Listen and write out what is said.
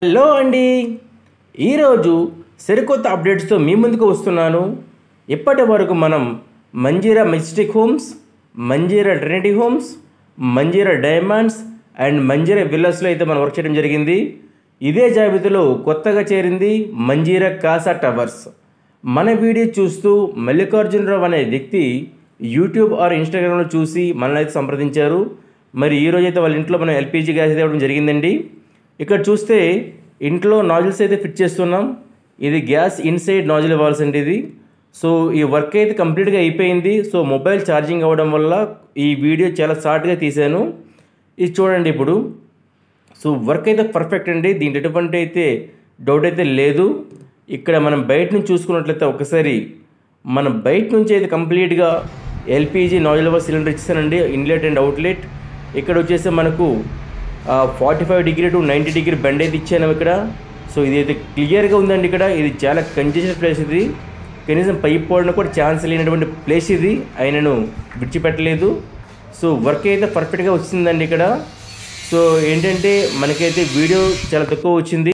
Hello అండి, ఈరోజు సరికొత్త అప్డేట్స్తో మీ ముందుకు వస్తున్నాను. ఇప్పటి వరకు మనం Manjeera Majestic Homes, Manjeera Trinity Homes, Manjeera Diamonds and Manjeera విల్లాస్లో అయితే మనం వర్క్ చేయడం జరిగింది. ఇదే జాబితాలో కొత్తగా చేరింది మంజీరా కాసా టవర్స్. మన వీడియో చూస్తూ మల్లికార్జునరావు అనే వ్యక్తి యూట్యూబ్ ఆర్ ఇన్స్టాగ్రామ్లో చూసి మనల్ని అయితే సంప్రదించారు. మరి ఈరోజు అయితే వాళ్ళ ఇంట్లో మనం ఎల్పిజి గ్యాస్ అయితే ఇవ్వడం జరిగిందండి. ఇక్కడ చూస్తే ఇంట్లో నాజిల్స్ అయితే ఫిట్ చేస్తున్నాం. ఇది గ్యాస్ ఇన్సైడ్ నాజిల్ ఇవ్వాల్సి ఇది. సో ఈ వర్క్ అయితే కంప్లీట్గా అయిపోయింది. సో మొబైల్ ఛార్జింగ్ అవ్వడం వల్ల ఈ వీడియో చాలా షార్ట్గా తీశాను. ఇది చూడండి ఇప్పుడు. సో వర్క్ అయితే పర్ఫెక్ట్ అండి, దీంట్లో ఎటువంటి అయితే డౌట్ అయితే లేదు. ఇక్కడ మనం బయట నుంచి చూసుకున్నట్లయితే ఒకసారి మనం బయట నుంచి అయితే కంప్లీట్గా ఎల్పిజి నాజిల్ సిలిండర్ ఇచ్చానండి, ఇన్లెట్ అండ్ అవుట్లెట్. ఇక్కడ వచ్చేసి మనకు 45 డిగ్రీ టు 90 డిగ్రీ బెండ్ అయితే ఇచ్చాను ఇక్కడ. సో ఇది అయితే క్లియర్గా ఉందండి. ఇక్కడ ఇది చాలా కంజెస్టెడ్ ప్లేస్, ఇది కనీసం పైప్ పోవడానికి కూడా ఛాన్స్ లేనటువంటి ప్లేస్ ఇది, ఆయనను విడిచిపెట్టలేదు. సో వర్క్ అయితే పర్ఫెక్ట్గా వచ్చిందండి ఇక్కడ. సో ఏంటంటే మనకైతే వీడియో చాలా తక్కువ వచ్చింది.